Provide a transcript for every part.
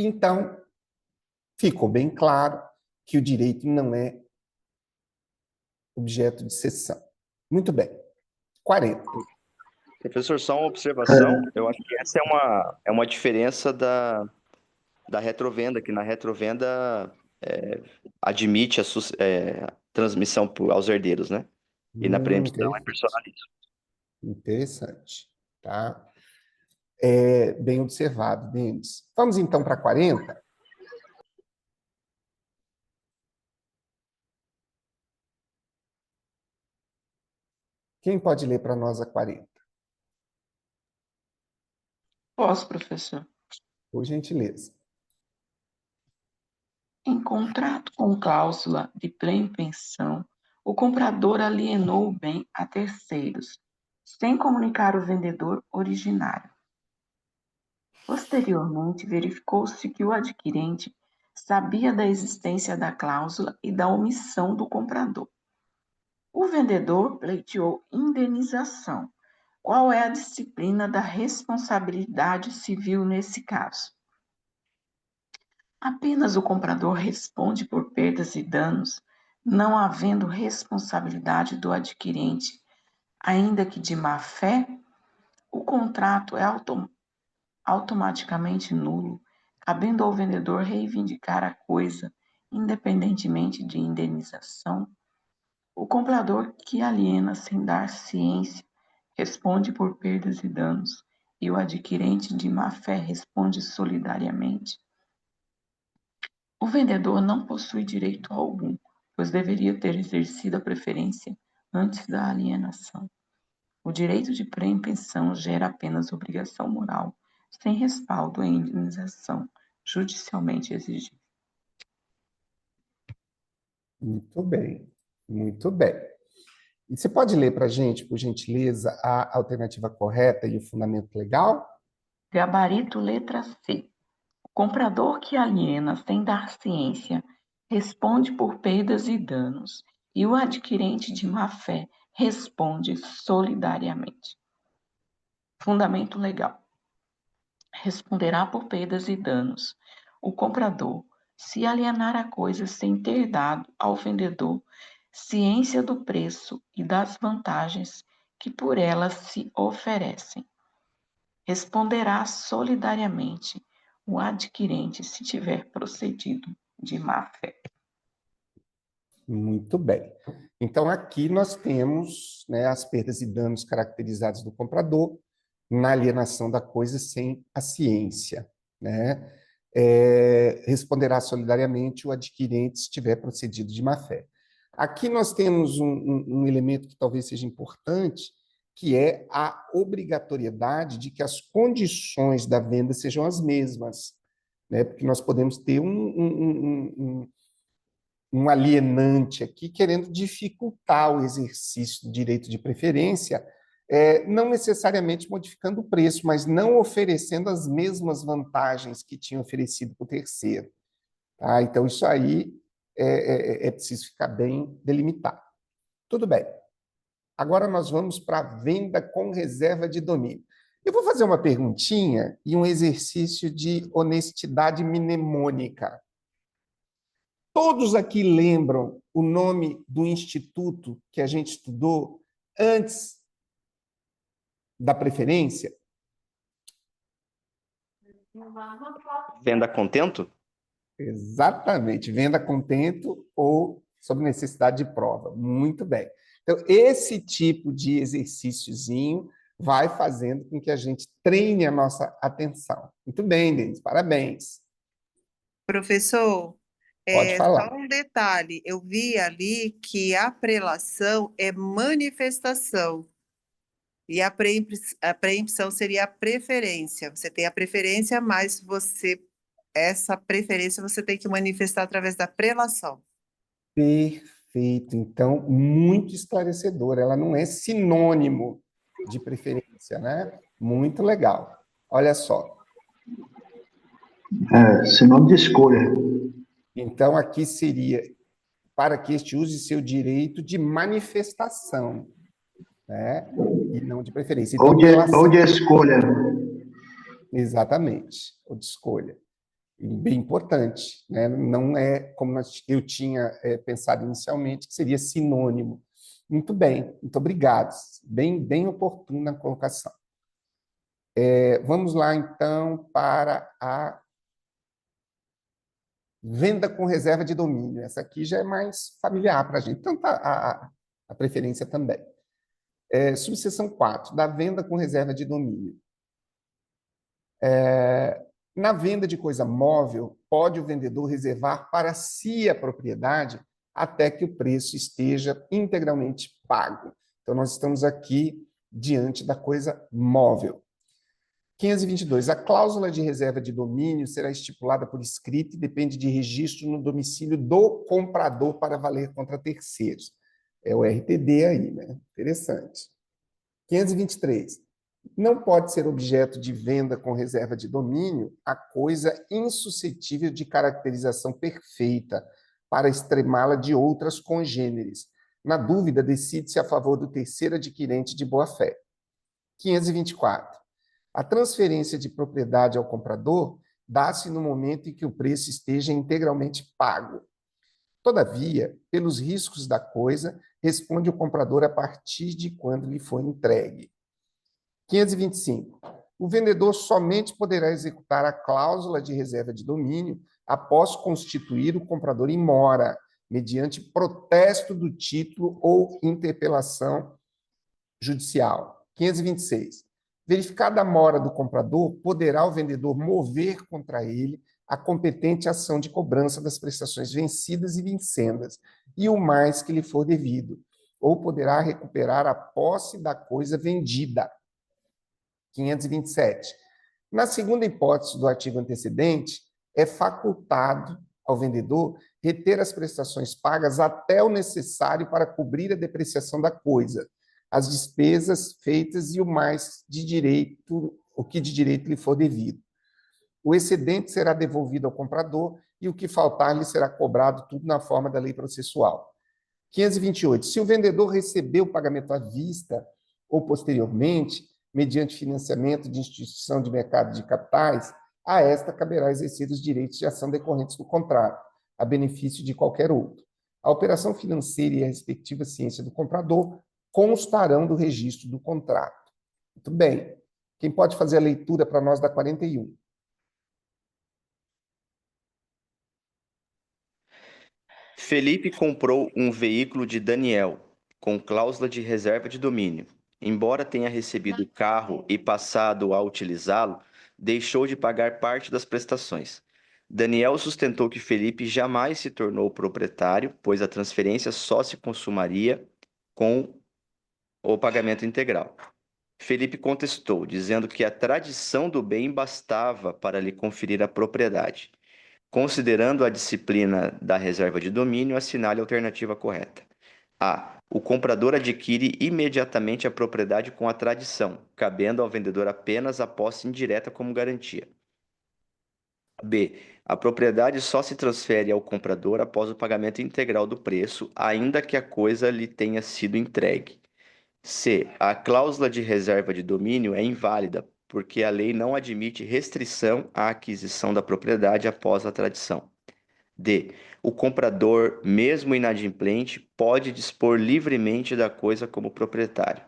Então, ficou bem claro que o direito não é objeto de cessão. Muito bem. 40. Professor, só uma observação. Eu acho que essa é uma diferença da retrovenda, que na retrovenda admite a transmissão aos herdeiros, né? E na preempção é personalismo. Interessante. Tá? Bem observado, Denis. Vamos então para 40. Quem pode ler para nós a 40? Posso, professor. Por gentileza. Em contrato com cláusula de pré-pensão, o comprador alienou o bem a terceiros, sem comunicar o vendedor originário. Posteriormente, verificou-se que o adquirente sabia da existência da cláusula e da omissão do comprador. O vendedor pleiteou indenização. Qual é a disciplina da responsabilidade civil nesse caso? Apenas o comprador responde por perdas e danos, não havendo responsabilidade do adquirente, ainda que de má fé. O contrato é automaticamente nulo, cabendo ao vendedor reivindicar a coisa, independentemente de indenização. O comprador que aliena sem dar ciência responde por perdas e danos, e o adquirente de má fé responde solidariamente. O vendedor não possui direito algum, pois deveria ter exercido a preferência antes da alienação. O direito de pré-pensão gera apenas obrigação moral, sem respaldo em indenização judicialmente exigível. Muito bem, muito bem. E você pode ler para a gente, por gentileza, a alternativa correta e o fundamento legal? Gabarito letra C. O comprador que aliena sem dar ciência responde por perdas e danos, e o adquirente de má-fé responde solidariamente. Fundamento legal. Responderá por perdas e danos o comprador se alienar a coisa sem ter dado ao vendedor ciência do preço e das vantagens que por ela se oferecem. Responderá solidariamente o adquirente se tiver procedido de má fé. Muito bem. Então, aqui nós temos, né, as perdas e danos caracterizados do comprador na alienação da coisa sem a ciência, né? Responderá solidariamente o adquirente se tiver procedido de má fé. Aqui nós temos um elemento que talvez seja importante, que é a obrigatoriedade de que as condições da venda sejam as mesmas, né? Porque nós podemos ter um alienante aqui querendo dificultar o exercício do direito de preferência, não necessariamente modificando o preço, mas não oferecendo as mesmas vantagens que tinha oferecido para o terceiro. Tá? Então, isso aí é preciso ficar bem delimitado. Tudo bem. Agora nós vamos para a venda com reserva de domínio. Eu vou fazer uma perguntinha e um exercício de honestidade mnemônica. Todos aqui lembram o nome do instituto que a gente estudou antes da preferência? Venda a contento? Exatamente, venda a contento ou sob necessidade de prova. Muito bem. Então, esse tipo de exercíciozinho vai fazendo com que a gente treine a nossa atenção. Muito bem, Denis, parabéns. Professor, Pode falar. só um detalhe, eu vi ali que a prelação é manifestação e a preempção seria a preferência. Você tem a preferência, mas essa preferência você tem que manifestar através da prelação. Perfeito. Então, muito esclarecedor. Ela não é sinônimo de preferência, né? Muito legal. Olha só. Sinônimo de escolha. Então, aqui seria para que este use seu direito de manifestação, né? E não de preferência. Então, Ou de escolha. Exatamente, ou de escolha. bem importante, né? Não é como eu tinha pensado inicialmente, que seria sinônimo. Muito bem, muito obrigado. Bem oportuna a colocação. Vamos lá, então, para a venda com reserva de domínio. Essa aqui já é mais familiar para a gente, tanto a preferência também. Subseção 4, da venda com reserva de domínio. Na venda de coisa móvel, pode o vendedor reservar para si a propriedade até que o preço esteja integralmente pago. Então, nós estamos aqui diante da coisa móvel. 522. A cláusula de reserva de domínio será estipulada por escrito e depende de registro no domicílio do comprador para valer contra terceiros. É o RTD aí, né? Interessante. 523. Não pode ser objeto de venda com reserva de domínio a coisa insuscetível de caracterização perfeita para extremá-la de outras congêneres. Na dúvida, decide-se a favor do terceiro adquirente de boa-fé. 524. A transferência de propriedade ao comprador dá-se no momento em que o preço esteja integralmente pago. Todavia, pelos riscos da coisa, responde o comprador a partir de quando lhe foi entregue. 525. O vendedor somente poderá executar a cláusula de reserva de domínio após constituir o comprador em mora, mediante protesto do título ou interpelação judicial. 526. Verificada a mora do comprador, poderá o vendedor mover contra ele a competente ação de cobrança das prestações vencidas e vincendas, e o mais que lhe for devido, ou poderá recuperar a posse da coisa vendida. 527. Na segunda hipótese do artigo antecedente, é facultado ao vendedor reter as prestações pagas até o necessário para cobrir a depreciação da coisa, as despesas feitas e o mais de direito, o que de direito lhe for devido. O excedente será devolvido ao comprador e o que faltar lhe será cobrado, tudo na forma da lei processual. 528. Se o vendedor receber o pagamento à vista ou posteriormente, mediante financiamento de instituição de mercado de capitais, a esta caberá exercer os direitos de ação decorrentes do contrato, a benefício de qualquer outro. A operação financeira e a respectiva ciência do comprador constarão do registro do contrato. Muito bem. Quem pode fazer a leitura para nós da 41? Felipe comprou um veículo de Daniel, com cláusula de reserva de domínio. Embora tenha recebido o carro e passado a utilizá-lo, deixou de pagar parte das prestações. Daniel sustentou que Felipe jamais se tornou proprietário, pois a transferência só se consumaria com o pagamento integral. Felipe contestou, dizendo que a tradição do bem bastava para lhe conferir a propriedade. Considerando a disciplina da reserva de domínio, assinale a alternativa correta. A. O comprador adquire imediatamente a propriedade com a tradição, cabendo ao vendedor apenas a posse indireta como garantia. B. A propriedade só se transfere ao comprador após o pagamento integral do preço, ainda que a coisa lhe tenha sido entregue. C. A cláusula de reserva de domínio é inválida, porque a lei não admite restrição à aquisição da propriedade após a tradição. D. O comprador, mesmo inadimplente, pode dispor livremente da coisa como proprietário.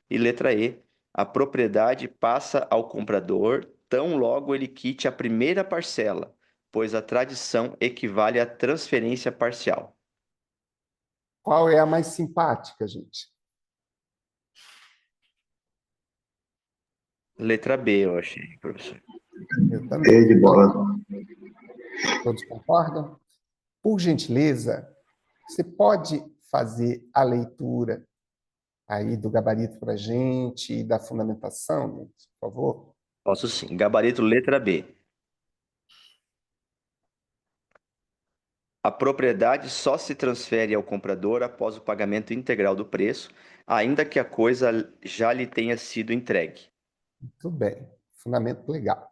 E letra E. A propriedade passa ao comprador tão logo ele quite a primeira parcela, pois a tradição equivale à transferência parcial. Qual é a mais simpática, gente? Letra B, eu achei, professor. Eu também. De bola. Todos concordam? Por gentileza, você pode fazer a leitura aí do gabarito para a gente e da fundamentação, por favor? Posso sim. Gabarito letra B. A propriedade só se transfere ao comprador após o pagamento integral do preço, ainda que a coisa já lhe tenha sido entregue. Muito bem. Fundamento legal.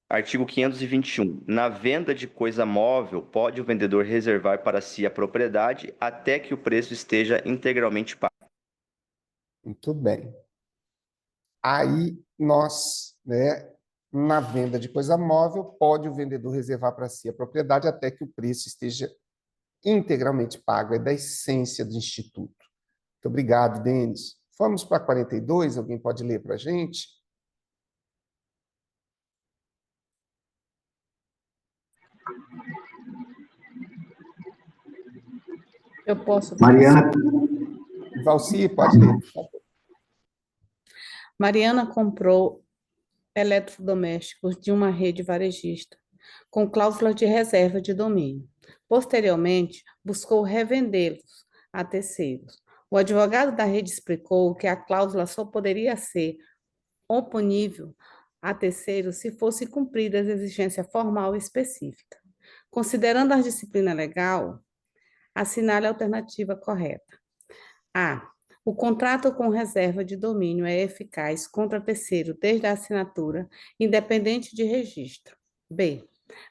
Artigo 521. Na venda de coisa móvel, pode o vendedor reservar para si a propriedade até que o preço esteja integralmente pago. Muito bem. Aí nós, né, Na venda de coisa móvel, pode o vendedor reservar para si a propriedade até que o preço esteja integralmente pago. É da essência do Instituto. Muito obrigado, Denis. Vamos para 42, alguém pode ler para a gente? Eu posso. Mariana, Valci, pode ler, por favor. Mariana comprou eletrodomésticos de uma rede varejista com cláusula de reserva de domínio. Posteriormente, buscou revendê-los a terceiros. O advogado da rede explicou que a cláusula só poderia ser oponível a terceiros se fosse cumprida a exigência formal específica. Considerando a disciplina legal, assinale a alternativa correta. A. O contrato com reserva de domínio é eficaz contra terceiro desde a assinatura, independente de registro. B.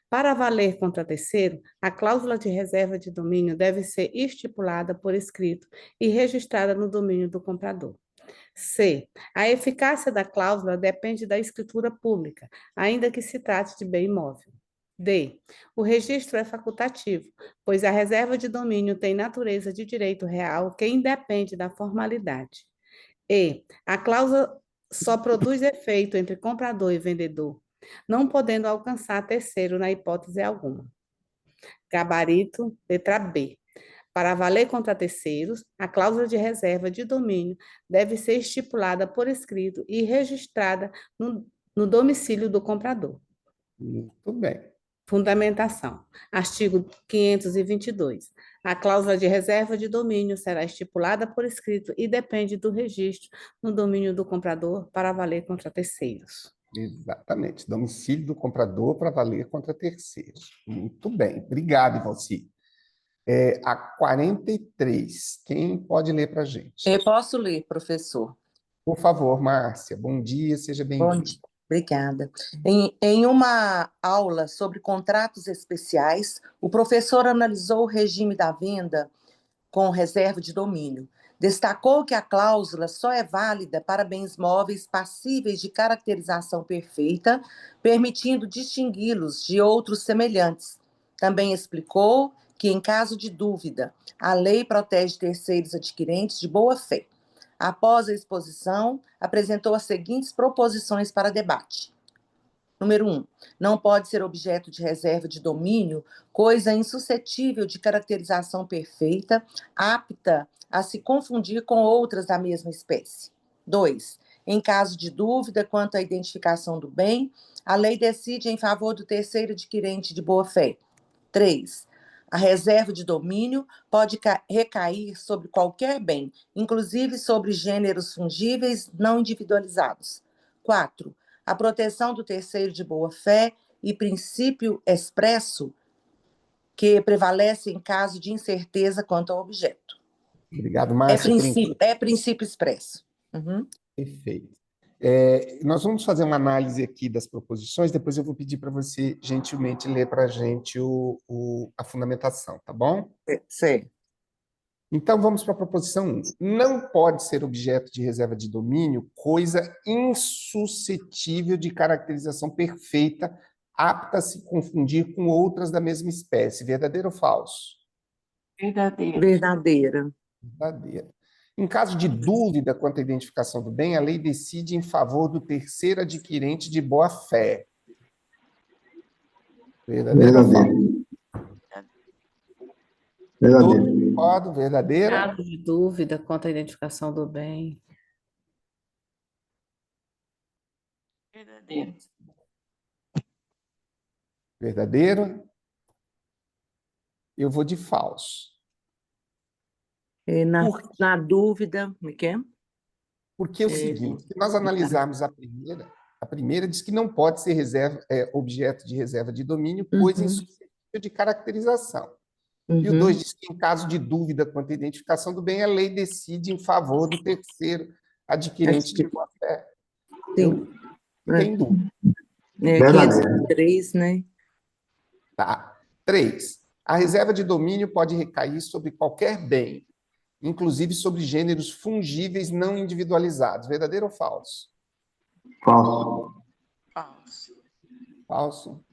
Para valer contra terceiro, a cláusula de reserva de domínio deve ser estipulada por escrito e registrada no domínio do comprador. C. A eficácia da cláusula depende da escritura pública, ainda que se trate de bem imóvel. D. O registro é facultativo, pois a reserva de domínio tem natureza de direito real que independe da formalidade. E. A cláusula só produz efeito entre comprador e vendedor, não podendo alcançar terceiro na hipótese alguma. Gabarito, letra B. Para valer contra terceiros, a cláusula de reserva de domínio deve ser estipulada por escrito e registrada no domicílio do comprador. Muito bem. Fundamentação. Artigo 522. A cláusula de reserva de domínio será estipulada por escrito e depende do registro no domínio do comprador para valer contra terceiros. Exatamente. Domicílio do comprador para valer contra terceiros. Muito bem. Obrigado, Valci. A 43. Quem pode ler para a gente? Eu posso ler, professor. Por favor, Márcia. Bom dia, seja Bom bem-vinda. dia. Obrigada. Em uma aula sobre contratos especiais, o professor analisou o regime da venda com reserva de domínio. Destacou que a cláusula só é válida para bens móveis passíveis de caracterização perfeita, permitindo distingui-los de outros semelhantes. Também explicou que, em caso de dúvida, a lei protege terceiros adquirentes de boa-fé. Após a exposição, apresentou as seguintes proposições para debate. Número 1. Não pode ser objeto de reserva de domínio coisa insuscetível de caracterização perfeita, apta a se confundir com outras da mesma espécie. 2. Em caso de dúvida quanto à identificação do bem, a lei decide em favor do terceiro adquirente de boa-fé. 3. A reserva de domínio pode recair sobre qualquer bem, inclusive sobre gêneros fungíveis não individualizados. 4. A proteção do terceiro de boa-fé e princípio expresso que prevalece em caso de incerteza quanto ao objeto. Obrigado, Márcia. É princípio expresso. Uhum. Perfeito. Nós vamos fazer uma análise aqui das proposições, depois eu vou pedir para você, gentilmente, ler para a gente a fundamentação, tá bom? Sim. Então, vamos para a proposição 1. Não pode ser objeto de reserva de domínio coisa insuscetível de caracterização perfeita, apta a se confundir com outras da mesma espécie. Verdadeiro ou falso? Verdadeiro. Verdadeira. Verdadeiro. Em caso de dúvida quanto à identificação do bem, a lei decide em favor do terceiro adquirente de boa-fé. Verdadeiro ou falso? verdadeiro. Todos concordam? Verdadeiro? Caso de dúvida quanto à identificação do bem. Verdadeiro. Verdadeiro? Eu vou de falso. Na dúvida, como é que é? Porque é o seguinte, se nós analisarmos a primeira diz que não pode ser objeto de reserva de domínio, coisa insuscetível de caracterização. E o 2 diz que, em caso de dúvida quanto à identificação do bem, a lei decide em favor do terceiro adquirente de boa-fé. Sim. Tem dúvida. Verdadeiro. 503, né? Tá. 3. A reserva de domínio pode recair sobre qualquer bem, inclusive sobre gêneros fungíveis não individualizados. Verdadeiro ou falso? Falso. Falso. Falso.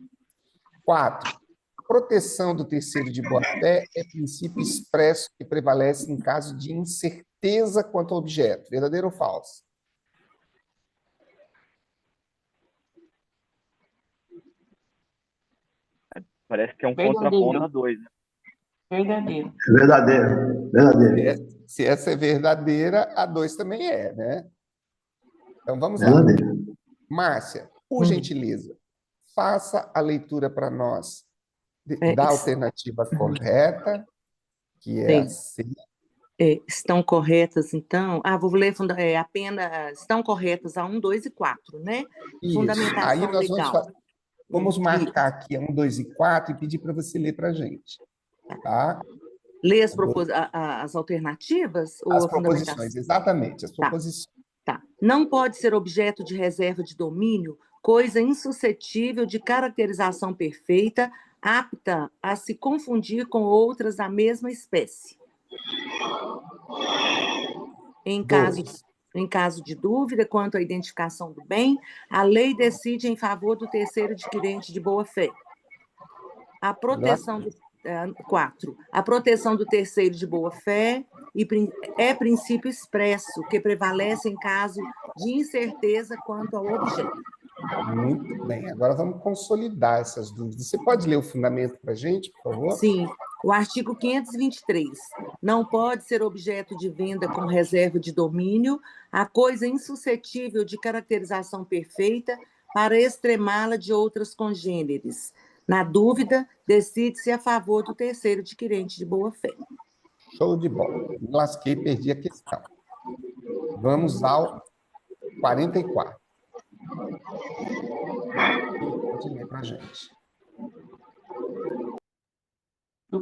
4. Proteção do terceiro de boa-fé é princípio expresso que prevalece em caso de incerteza quanto ao objeto. Verdadeiro ou falso? Parece que é um Verdadeiro. contraponto a 2, né? Verdadeiro. Verdadeiro, verdadeiro, Se essa é verdadeira, a 2 também é, né? Então vamos lá. verdadeiro. Márcia, por gentileza, faça a leitura para nós É, da alternativa correta, que é a C. Estão corretas, então. Vou ler apenas. Estão corretas a 1, 2 e 4, né? Isso. Fundamentação Aí nós legal. vamos marcar aqui a 1, 2 e 4 e pedir para você ler para a gente. Tá? Ler as alternativas ou As a fundamentação? proposições, exatamente, as proposições. Tá. Não pode ser objeto de reserva de domínio coisa insuscetível de caracterização perfeita, apta a se confundir com outras da mesma espécie. Em caso de dúvida quanto à identificação do bem, a lei decide em favor do terceiro adquirente de boa-fé. A proteção do 4. A proteção do terceiro de boa-fé é princípio expresso que prevalece em caso de incerteza quanto ao objeto. Muito bem. Agora vamos consolidar essas dúvidas. Você pode ler o fundamento para a gente, por favor? Sim. O artigo 523. Não pode ser objeto de venda com reserva de domínio a coisa insuscetível de caracterização perfeita para extremá-la de outras congêneres. Na dúvida, decide-se a favor do terceiro adquirente de boa-fé. Show de bola. Me lasquei, perdi a questão. Vamos ao 44. Pode ler para a gente.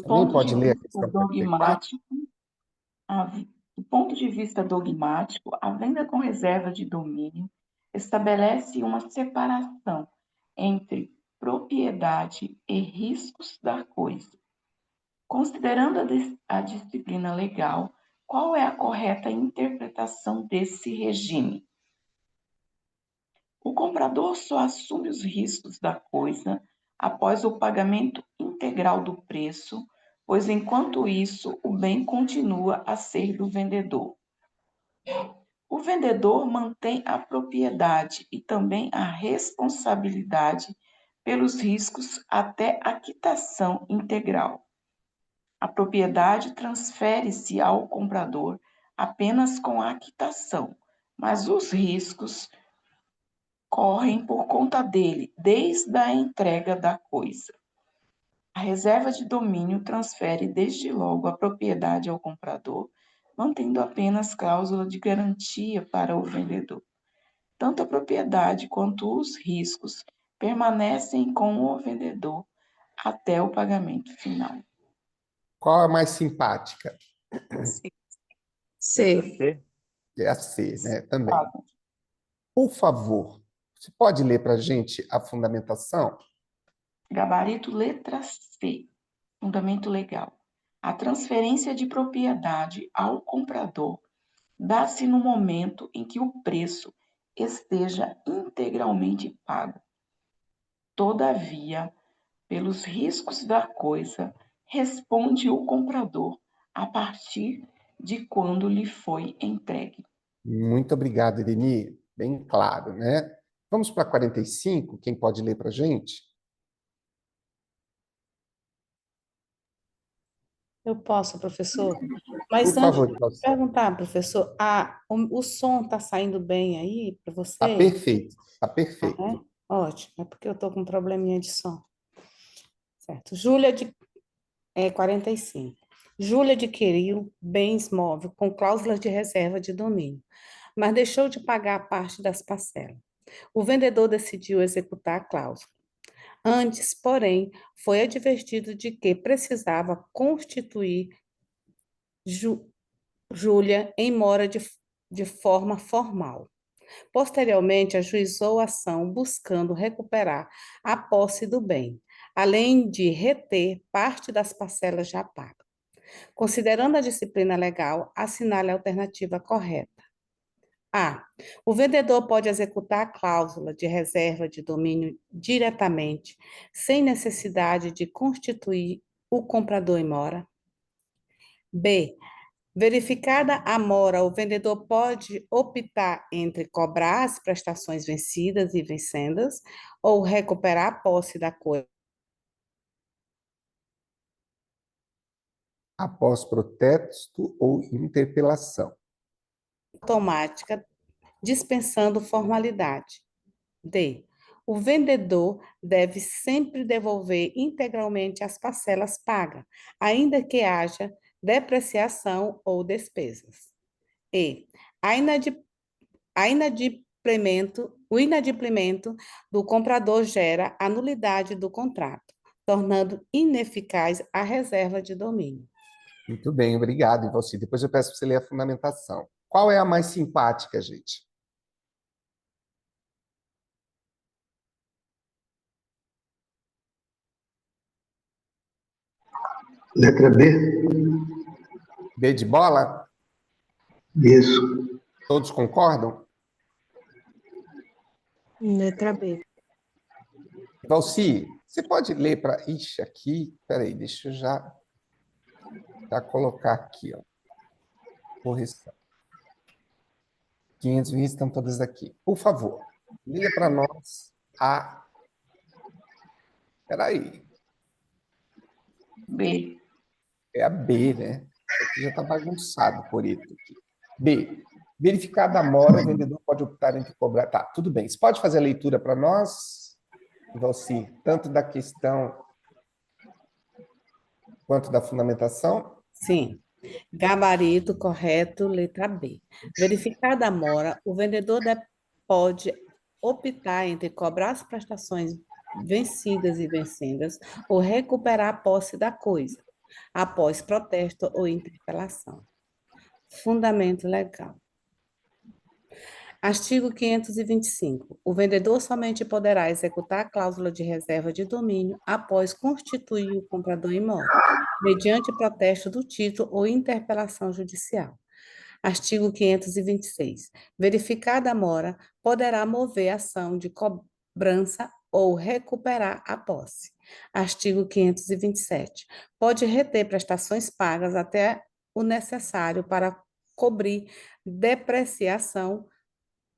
Alguém pode ler a questão 44? Do ponto de vista dogmático, a venda com reserva de domínio estabelece uma separação entre propriedade e riscos da coisa. Considerando a disciplina legal, qual é a correta interpretação desse regime? O comprador só assume os riscos da coisa após o pagamento integral do preço, pois enquanto isso, o bem continua a ser do vendedor. O vendedor mantém a propriedade e também a responsabilidade pelos riscos até a quitação integral. A propriedade transfere-se ao comprador apenas com a quitação, mas os riscos correm por conta dele desde a entrega da coisa. A reserva de domínio transfere desde logo a propriedade ao comprador, mantendo apenas cláusula de garantia para o vendedor. Tanto a propriedade quanto os riscos permanecem com o vendedor até o pagamento final. Qual é a mais simpática? C. É a C, né? Também. Por favor, você pode ler para a gente a fundamentação? Gabarito letra C. Fundamento legal. A transferência de propriedade ao comprador dá-se no momento em que o preço esteja integralmente pago. Todavia, pelos riscos da coisa, responde o comprador a partir de quando lhe foi entregue. Muito obrigado, Irene. Bem claro, né? Vamos para 45. Quem pode ler para a gente? Eu posso, professor. Mas Por antes favor, de perguntar, professor, o som está saindo bem aí para você? está perfeito, está perfeito. É? Ótimo, é porque eu estou com um probleminha de som. Certo. Júlia de 45. Júlia adquiriu bens móveis com cláusulas de reserva de domínio, mas deixou de pagar parte das parcelas. O vendedor decidiu executar a cláusula. Antes, porém, foi advertido de que precisava constituir Júlia em mora de forma formal. Posteriormente, ajuizou a ação buscando recuperar a posse do bem, além de reter parte das parcelas já pagas. Considerando a disciplina legal, assinale a alternativa correta. A. O vendedor pode executar a cláusula de reserva de domínio diretamente, sem necessidade de constituir o comprador em mora. B. Verificada a mora, o vendedor pode optar entre cobrar as prestações vencidas e vencendas ou recuperar a posse da coisa Após protesto ou interpelação. automática, dispensando formalidade. D. O vendedor deve sempre devolver integralmente as parcelas pagas, ainda que haja depreciação ou despesas. E. O inadimplemento do comprador gera a nulidade do contrato, tornando ineficaz a reserva de domínio. Muito bem, obrigado, Ivalci. Depois eu peço para você ler a fundamentação. Qual é a mais simpática, gente? Letra B? B de bola? Isso. Todos concordam? Letra B. Valci, você pode ler para... Ixi, aqui... Peraí, deixa eu já colocar aqui, ó. Correção. 520 estão todas aqui. Por favor, leia para nós a... Peraí, B. é a B, né? Isso aqui já está bagunçado por isso aqui. B. Verificada a mora, o vendedor pode optar entre cobrar... Tá, tudo bem. Você pode fazer a leitura para nós, Valci, tanto da questão quanto da fundamentação? Sim. Gabarito correto, letra B. Verificada a mora, o vendedor pode optar entre cobrar as prestações vencidas e vencendas ou recuperar a posse da coisa, após protesto ou interpelação. Fundamento legal. Artigo 525. O vendedor somente poderá executar a cláusula de reserva de domínio após constituir o comprador em mora, mediante protesto do título ou interpelação judicial. Artigo 526. Verificada a mora, poderá mover ação de cobrança ou recuperar a posse. Artigo 527. Pode reter prestações pagas até o necessário para cobrir depreciação,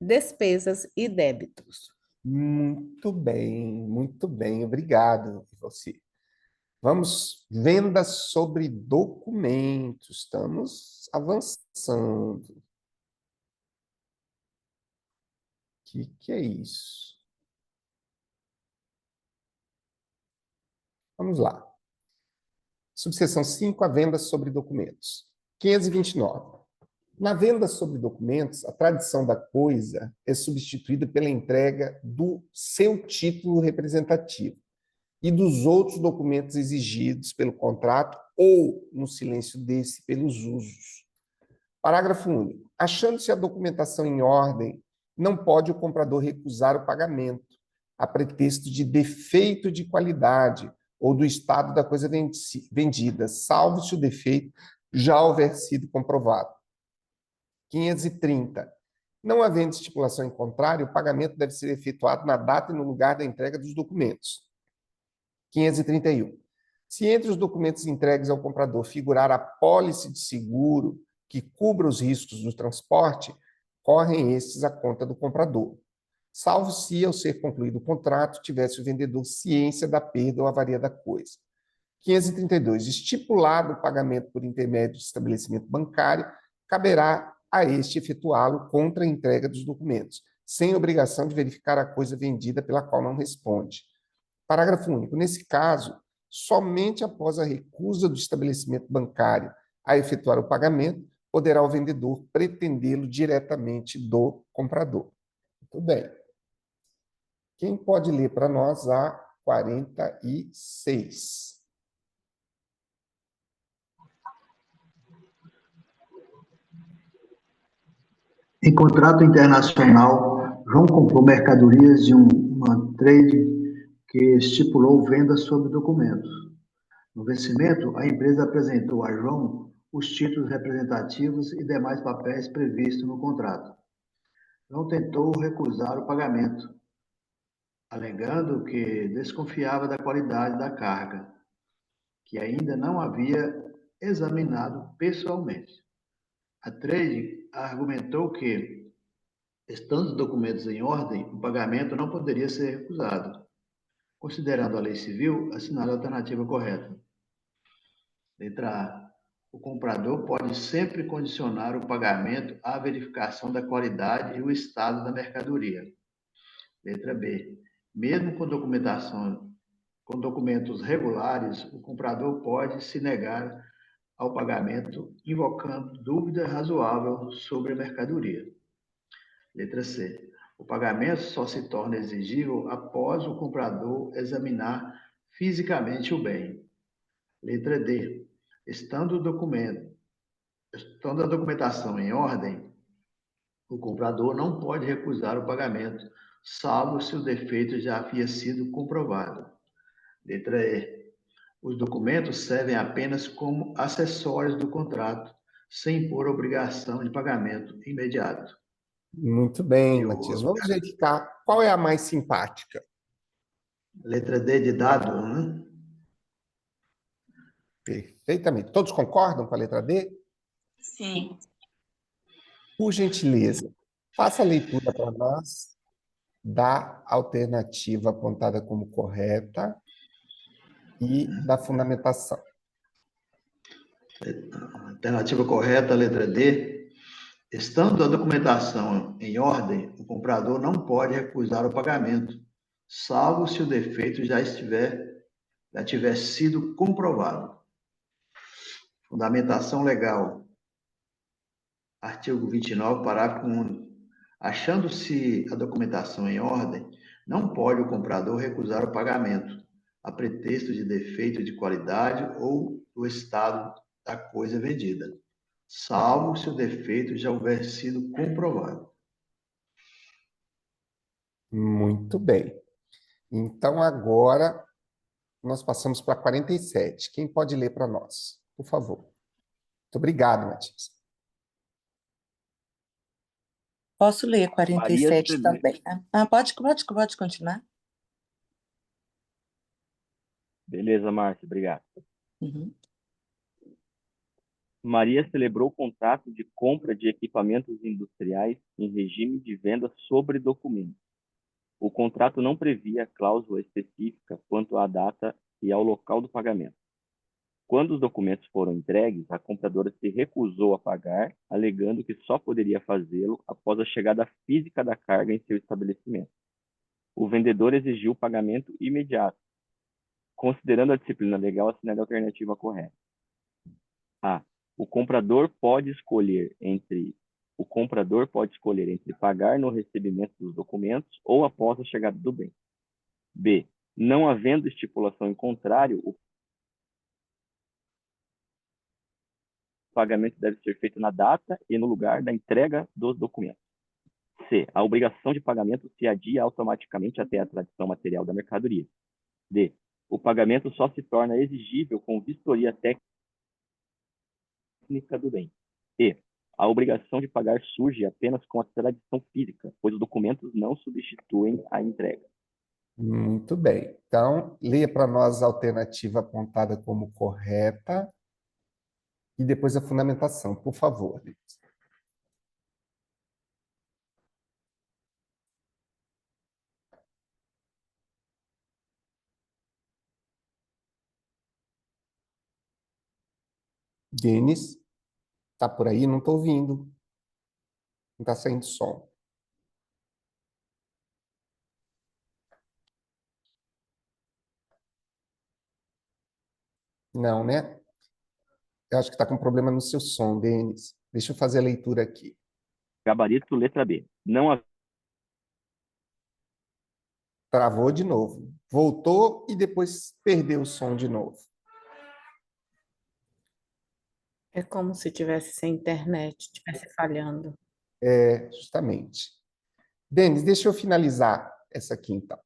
despesas e débitos. Muito bem, obrigado, você. Vamos, venda sobre documentos, estamos avançando. O que é isso? Vamos lá. Subseção 5, a venda sobre documentos. 529. Na venda sobre documentos, a tradição da coisa é substituída pela entrega do seu título representativo e dos outros documentos exigidos pelo contrato ou, no silêncio desse, pelos usos. Parágrafo único. Achando-se a documentação em ordem, não pode o comprador recusar o pagamento, a pretexto de defeito de qualidade ou do estado da coisa vendida, salvo se o defeito já houver sido comprovado. 530. Não havendo estipulação em contrário, o pagamento deve ser efetuado na data e no lugar da entrega dos documentos. 531. Se entre os documentos entregues ao comprador figurar a apólice de seguro que cubra os riscos do transporte, correm estes à conta do comprador, salvo se, ao ser concluído o contrato, tivesse o vendedor ciência da perda ou avaria da coisa. 532. Estipulado o pagamento por intermédio de estabelecimento bancário, caberá a este efetuá-lo contra a entrega dos documentos, sem obrigação de verificar a coisa vendida pela qual não responde. Parágrafo único. Nesse caso, somente após a recusa do estabelecimento bancário a efetuar o pagamento, poderá o vendedor pretendê-lo diretamente do comprador. Muito bem. Quem pode ler para nós a 46? Em contrato internacional, João comprou mercadorias de uma trade que estipulou venda sob documentos. No vencimento, a empresa apresentou a João os títulos representativos e demais papéis previstos no contrato. João tentou recusar o pagamento, alegando que desconfiava da qualidade da carga, que ainda não havia examinado pessoalmente. A trade argumentou que, estando os documentos em ordem, o pagamento não poderia ser recusado, considerando a lei civil, assinar a alternativa correta. Letra A. O comprador pode sempre condicionar o pagamento à verificação da qualidade e o estado da mercadoria. Letra B. Mesmo com com documentos regulares, o comprador pode se negar ao pagamento, invocando dúvida razoável sobre a mercadoria. Letra C. O pagamento só se torna exigível após o comprador examinar fisicamente o bem. Letra D. Estando a documentação em ordem, o comprador não pode recusar o pagamento, salvo se o defeito já havia sido comprovado. Letra E. Os documentos servem apenas como acessórios do contrato, sem impor obrigação de pagamento imediato. Muito bem, Matias. Vamos verificar qual é a mais simpática. Letra D de dado, né? Perfeitamente. Todos concordam com a letra D? Sim. Por gentileza, faça a leitura para nós da alternativa apontada como correta e da fundamentação. Alternativa correta, letra D. Estando a documentação em ordem, o comprador não pode recusar o pagamento, salvo se o defeito já tiver sido comprovado. Fundamentação legal. Artigo 29, parágrafo único. Achando-se a documentação em ordem, não pode o comprador recusar o pagamento, a pretexto de defeito de qualidade ou do estado da coisa vendida, salvo se o defeito já houver sido comprovado. Muito bem. Então, agora, nós passamos para 47. Quem pode ler para nós? Por favor. Muito obrigado, Matias. Posso ler 47 Maria também, né? Pode continuar. Beleza, Márcia, obrigado. Uhum. Maria celebrou o contrato de compra de equipamentos industriais em regime de venda sobre documento. O contrato não previa cláusula específica quanto à data e ao local do pagamento. Quando os documentos foram entregues, a compradora se recusou a pagar, alegando que só poderia fazê-lo após a chegada física da carga em seu estabelecimento. O vendedor exigiu o pagamento imediato, considerando a disciplina legal, assinale a alternativa correta. A. O comprador pode escolher entre pagar no recebimento dos documentos ou após a chegada do bem. B. Não havendo estipulação em contrário, o pagamento deve ser feito na data e no lugar da entrega dos documentos. C. A obrigação de pagamento se adia automaticamente até a tradição material da mercadoria. D. O pagamento só se torna exigível com vistoria técnica do bem. E. A obrigação de pagar surge apenas com a tradição física, pois os documentos não substituem a entrega. Muito bem. Então, leia para nós a alternativa apontada como correta e depois a fundamentação, por favor. Denis, está por aí? Não estou ouvindo. Não está saindo som. Não, né? Eu acho que está com problema no seu som, Denis. Deixa eu fazer a leitura aqui. Gabarito, letra B. Não Travou de novo. Voltou e depois perdeu o som de novo. É como se tivesse sem internet, estivesse falhando. Justamente. Denis, deixa eu finalizar essa aqui, então.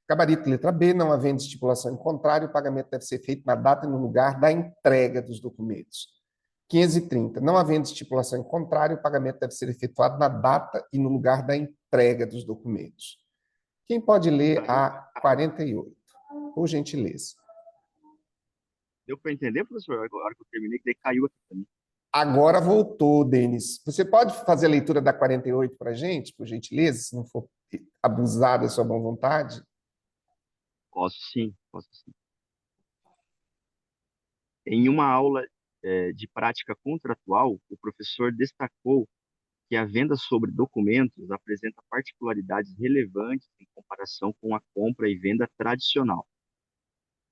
Gabarito, letra B, não havendo estipulação em contrário, o pagamento deve ser feito na data e no lugar da entrega dos documentos. 530. Não havendo estipulação em contrário, o pagamento deve ser efetuado na data e no lugar da entrega dos documentos. Quem pode ler a 48? Por gentileza. Deu para entender, professor? Agora que eu terminei, que daí caiu aqui também. Agora voltou, Denis. Você pode fazer a leitura da 48 para a gente, por gentileza, se não for abusar da sua boa vontade? Posso sim, posso sim. Em uma aula de prática contratual, o professor destacou que a venda sobre documentos apresenta particularidades relevantes em comparação com a compra e venda tradicional.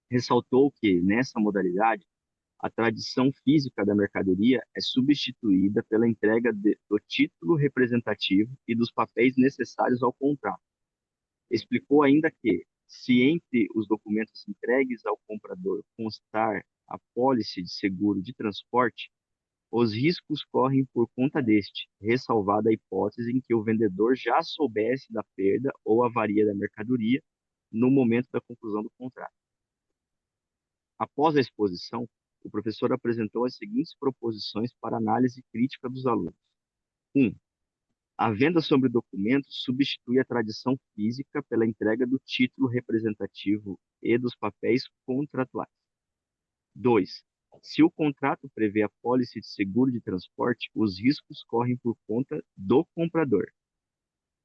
Ressaltou que, nessa modalidade, a tradição física da mercadoria é substituída pela entrega do título representativo e dos papéis necessários ao contrato. Explicou ainda que, se entre os documentos entregues ao comprador constar a apólice de seguro de transporte, os riscos correm por conta deste, ressalvada a hipótese em que o vendedor já soubesse da perda ou avaria da mercadoria no momento da conclusão do contrato. Após a exposição, o professor apresentou as seguintes proposições para análise crítica dos alunos. 1. A venda sobre documentos substitui a tradição física pela entrega do título representativo e dos papéis contratuais. 2. Se o contrato prevê apólice de seguro de transporte, os riscos correm por conta do comprador.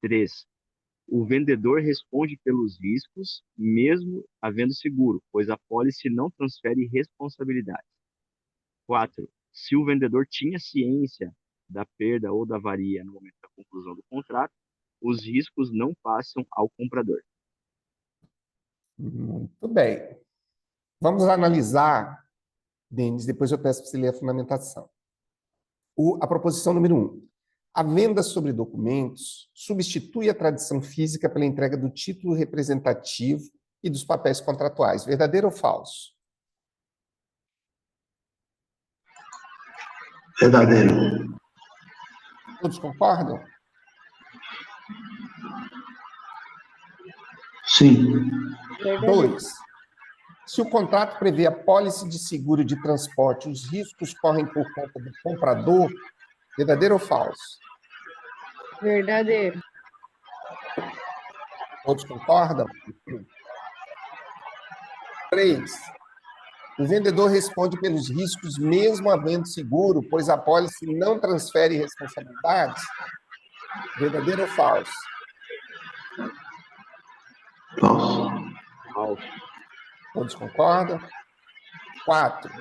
3. O vendedor responde pelos riscos, mesmo havendo seguro, pois a apólice não transfere responsabilidade. 4. Se o vendedor tinha ciência da perda ou da avaria no momento da conclusão do contrato, os riscos não passam ao comprador. Muito bem. Vamos analisar, Denis, depois eu peço para você ler a fundamentação. A proposição número 1. A venda sobre documentos substitui a tradição física pela entrega do título representativo e dos papéis contratuais. Verdadeiro ou falso? Verdadeiro. Todos concordam? Sim. 2. Se o contrato prevê apólice de seguro de transporte, os riscos correm por conta do comprador. Verdadeiro ou falso? Verdadeiro. Todos concordam? 3. O vendedor responde pelos riscos mesmo havendo seguro, pois a apólice não transfere responsabilidades. Verdadeiro ou falso? Falso. Falso. Todos concordam? 4.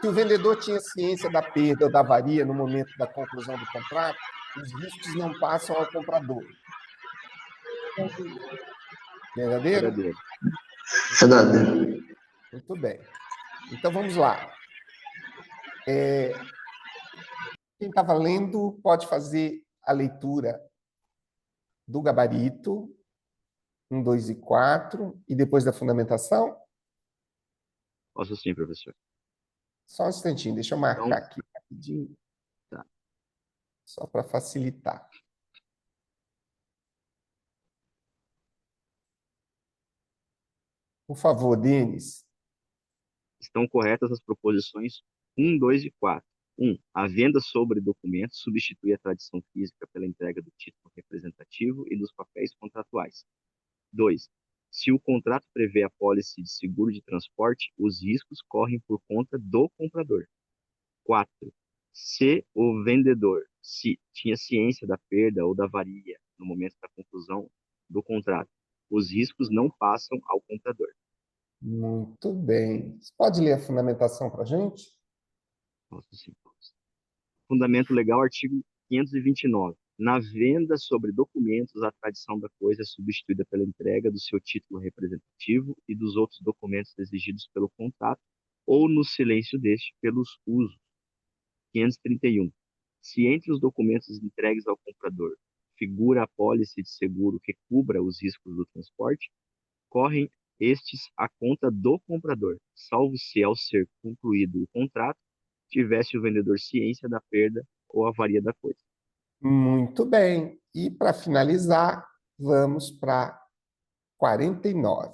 Se o vendedor tinha ciência da perda ou da avaria no momento da conclusão do contrato, os riscos não passam ao comprador. Verdadeiro? Verdadeiro. Verdadeiro. Muito bem. Então, vamos lá. Quem estava lendo pode fazer a leitura do gabarito, 1, 2 e 4, e depois da fundamentação? Posso sim, professor. Só um instantinho, deixa eu marcar Então, aqui rapidinho. tá. Só para facilitar. Por favor, Denis. Estão corretas as proposições 1, 2 e 4. 1. A venda sobre documentos substitui a tradição física pela entrega do título representativo e dos papéis contratuais. 2. Se o contrato prevê apólice de seguro de transporte, os riscos correm por conta do comprador. 4. Se o vendedor tinha ciência da perda ou da avaria no momento da conclusão do contrato, os riscos não passam ao comprador. Muito bem. Você pode ler a fundamentação para a gente? Posso sim. Fundamento legal, artigo 529. Na venda sobre documentos, a tradição da coisa é substituída pela entrega do seu título representativo e dos outros documentos exigidos pelo contrato, ou no silêncio deste, pelos usos. 531. Se entre os documentos entregues ao comprador figura a apólice de seguro que cubra os riscos do transporte, correm estes à conta do comprador, salvo se, ao ser concluído o contrato, tivesse o vendedor ciência da perda ou avaria da coisa. Muito bem. E, para finalizar, vamos para 49.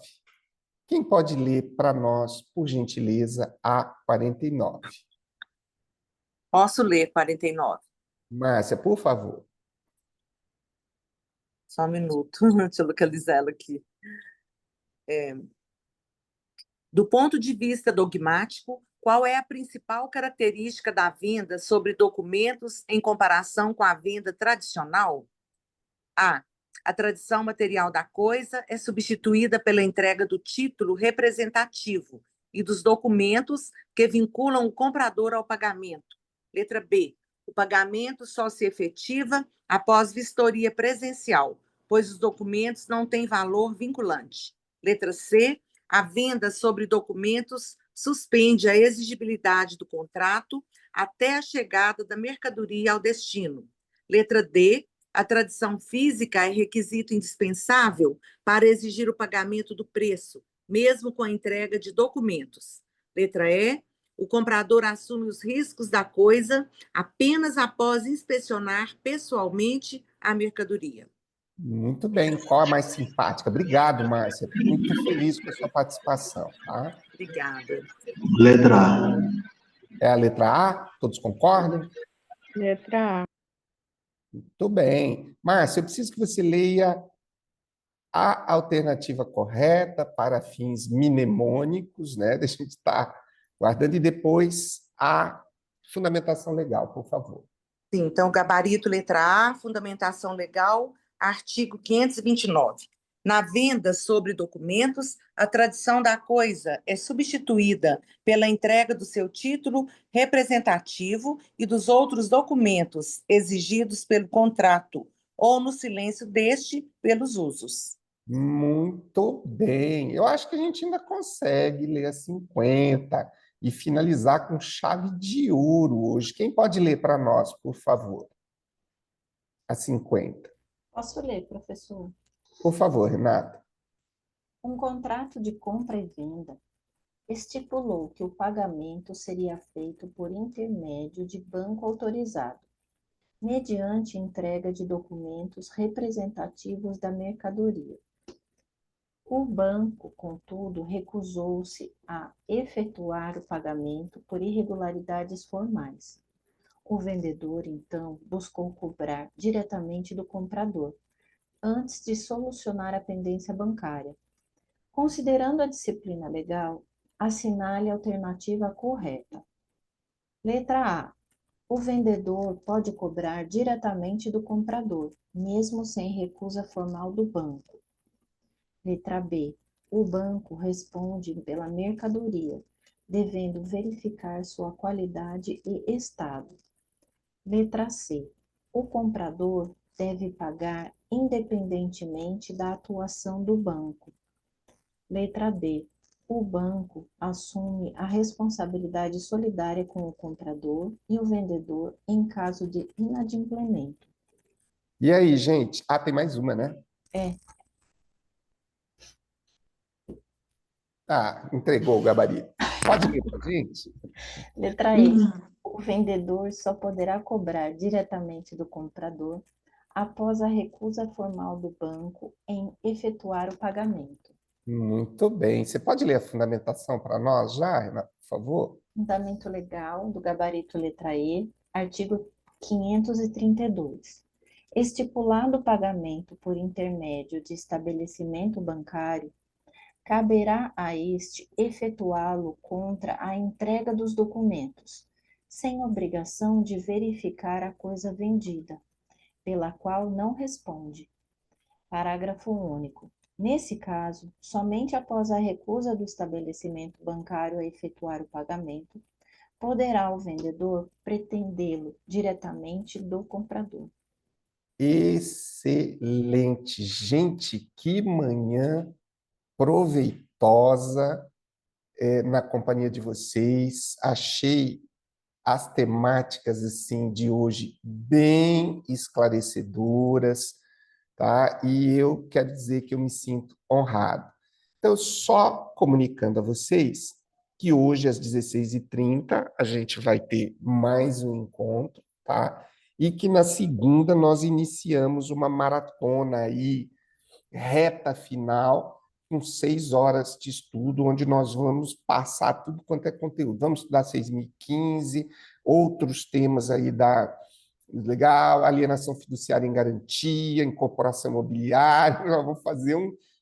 Quem pode ler para nós, por gentileza, a 49? Posso ler 49. Márcia, por favor. Só um minuto, deixa eu localizar ela aqui. Do ponto de vista dogmático, qual é a principal característica da venda sobre documentos em comparação com a venda tradicional? A. A tradição material da coisa é substituída pela entrega do título representativo e dos documentos que vinculam o comprador ao pagamento. Letra B. O pagamento só se efetiva após vistoria presencial, pois os documentos não têm valor vinculante. Letra C. A venda sobre documentos suspende a exigibilidade do contrato até a chegada da mercadoria ao destino. Letra D. A tradição física é requisito indispensável para exigir o pagamento do preço, mesmo com a entrega de documentos. Letra E. O comprador assume os riscos da coisa apenas após inspecionar pessoalmente a mercadoria. Muito bem. Qual a mais simpática? Obrigado, Márcia. Fico muito feliz com a sua participação. Tá? Obrigada. Letra A. É a letra A? Todos concordam? Letra A. Muito bem. Márcia, eu preciso que você leia a alternativa correta para fins mnemônicos, né? Deixa eu estar guardando, e depois a fundamentação legal, por favor. Sim, então, gabarito letra A, fundamentação legal, artigo 529. Na venda sobre documentos, a tradição da coisa é substituída pela entrega do seu título representativo e dos outros documentos exigidos pelo contrato, ou no silêncio deste pelos usos. Muito bem. Eu acho que a gente ainda consegue ler a 50 e finalizar com chave de ouro hoje. Quem pode ler para nós, por favor? A 50. Posso ler, professor? Por favor, Renata. Um contrato de compra e venda estipulou que o pagamento seria feito por intermédio de banco autorizado, mediante entrega de documentos representativos da mercadoria. O banco, contudo, recusou-se a efetuar o pagamento por irregularidades formais. O vendedor, então, buscou cobrar diretamente do comprador, antes de solucionar a pendência bancária. Considerando a disciplina legal, assinale a alternativa correta. Letra A. O vendedor pode cobrar diretamente do comprador, mesmo sem recusa formal do banco. Letra B. O banco responde pela mercadoria, devendo verificar sua qualidade e estado. Letra C. O comprador deve pagar independentemente da atuação do banco. Letra D. O banco assume a responsabilidade solidária com o comprador e o vendedor em caso de inadimplemento. E aí, gente? Ah, tem mais uma, né? É. Ah, entregou o gabarito. Pode ler para a gente? Letra E. O vendedor só poderá cobrar diretamente do comprador após a recusa formal do banco em efetuar o pagamento. Muito bem. Você pode ler a fundamentação para nós já, Renata, por favor? Fundamento legal do gabarito letra E, artigo 532. Estipulado o pagamento por intermédio de estabelecimento bancário, caberá a este efetuá-lo contra a entrega dos documentos, sem obrigação de verificar a coisa vendida, pela qual não responde. Parágrafo único. Nesse caso, somente após a recusa do estabelecimento bancário a efetuar o pagamento, poderá o vendedor pretendê-lo diretamente do comprador. Excelente. Gente, que manhã proveitosa na companhia de vocês. Achei as temáticas assim de hoje bem esclarecedoras, tá? E eu quero dizer que eu me sinto honrado. Então, só comunicando a vocês que hoje às 16h30 a gente vai ter mais um encontro, tá? E que na segunda nós iniciamos uma maratona aí, reta final, com 6 horas de estudo, onde nós vamos passar tudo quanto é conteúdo. Vamos estudar 6.015, outros temas aí legal, alienação fiduciária em garantia, incorporação imobiliária, nós vamos fazer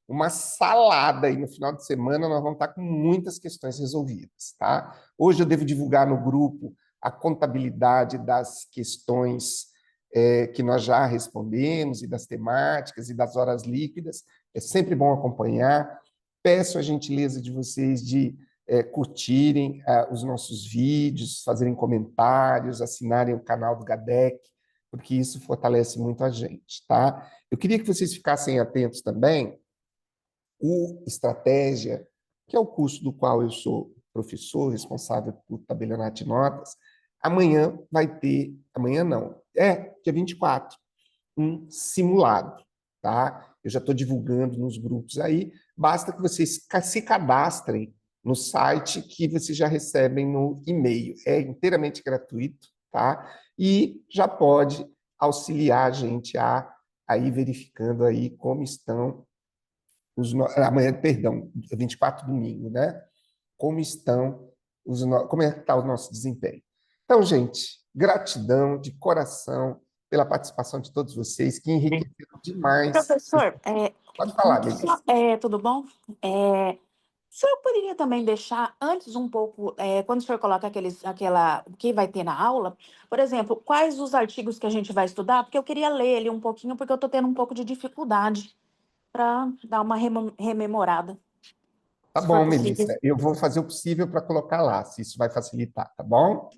uma salada aí no final de semana, nós vamos estar com muitas questões resolvidas, tá? Hoje eu devo divulgar no grupo a contabilidade das questões que nós já respondemos, e das temáticas, e das horas líquidas. É sempre bom acompanhar. Peço a gentileza de vocês de curtirem os nossos vídeos, fazerem comentários, assinarem o canal do GADEC, porque isso fortalece muito a gente, tá? Eu queria que vocês ficassem atentos também. O Estratégia, que é o curso do qual eu sou professor, responsável por tabelionato de notas, amanhã vai ter, amanhã não, dia 24, um simulado, tá? Eu já estou divulgando nos grupos aí, basta que vocês se cadastrem no site que vocês já recebem no e-mail. É inteiramente gratuito, tá? E já pode auxiliar a gente a ir verificando aí como estão amanhã, perdão, 24 domingo, né? Como como é que está o nosso desempenho. Então, gente, gratidão de coração pela participação de todos vocês, que enriqueceram demais. Professor, Pode falar, Denise. tudo bom? O senhor poderia também deixar antes um pouco, quando o senhor coloca aquela que vai ter na aula, por exemplo, quais os artigos que a gente vai estudar? Porque eu queria ler ele um pouquinho, porque eu estou tendo um pouco de dificuldade para dar uma rememorada. Tá bom, Melissa. Eu vou fazer o possível para colocar lá, se isso vai facilitar, tá bom?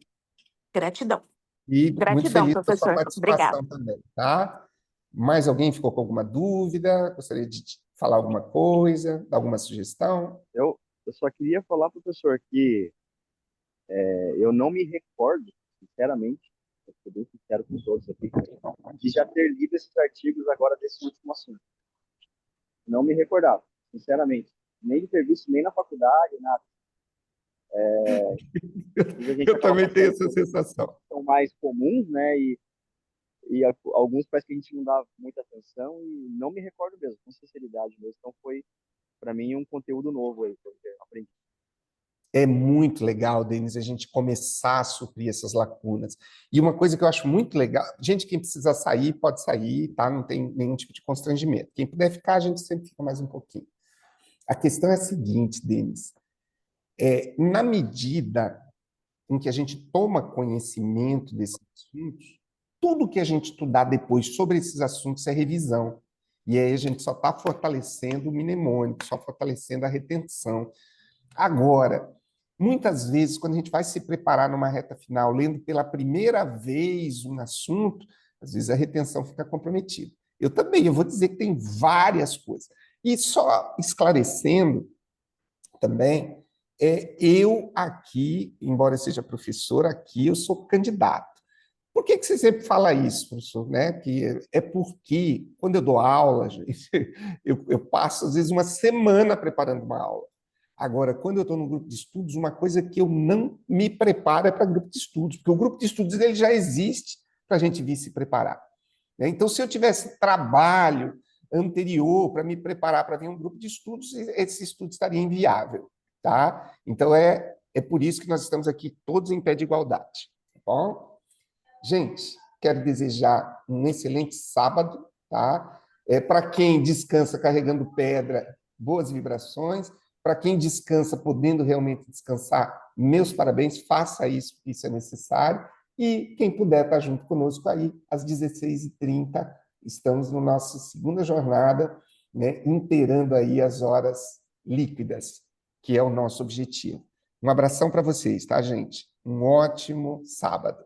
Gratidão. E muito feliz com a sua professor. participação Obrigada. também, tá? Mais alguém ficou com alguma dúvida? Gostaria de falar alguma coisa, dar alguma sugestão? Eu só queria falar, professor, que eu não me recordo, sinceramente, eu sou bem sincero com todos aqui, de já ter lido esses artigos agora desse último assunto. Não me recordava, sinceramente. Nem de ter visto, nem na faculdade, nada. Eu também tenho essa sensação. São mais comuns, né? E alguns parece que a gente não dá muita atenção e não me recordo mesmo, com sinceridade mesmo. Então foi, para mim, um conteúdo novo aí que eu aprendi. É muito legal, Denis, a gente começar a suprir essas lacunas. E uma coisa que eu acho muito legal, gente, quem precisa sair, pode sair, tá? Não tem nenhum tipo de constrangimento. Quem puder ficar, a gente sempre fica mais um pouquinho. A questão é a seguinte, Denis, na medida em que a gente toma conhecimento desses assuntos, tudo que a gente estudar depois sobre esses assuntos é revisão. E aí a gente só está fortalecendo o mnemônico, só fortalecendo a retenção. Agora, muitas vezes, quando a gente vai se preparar numa reta final, lendo pela primeira vez um assunto, às vezes a retenção fica comprometida. Eu também, eu vou dizer que tem várias coisas. E só esclarecendo também, eu aqui, embora eu seja professor aqui, eu sou candidato. Por que você sempre fala isso, professor? Né? Que é porque, quando eu dou aula, gente, eu passo, às vezes, uma semana preparando uma aula. Agora, quando eu estou no grupo de estudos, uma coisa que eu não me preparo é para grupo de estudos, porque o grupo de estudos ele já existe para a gente vir se preparar. Então, se eu tivesse trabalho anterior para me preparar para vir um grupo de estudos, esse estudo estaria inviável, tá? Então, é por isso que nós estamos aqui todos em pé de igualdade, tá bom? Gente, quero desejar um excelente sábado, tá? Para quem descansa carregando pedra, boas vibrações. Para quem descansa podendo realmente descansar, meus parabéns, faça isso, porque isso é necessário. E quem puder estar junto conosco aí, às 16h30, estamos na nossa segunda jornada, né, inteirando aí as horas líquidas, que é o nosso objetivo. Um abração para vocês, tá, gente? Um ótimo sábado.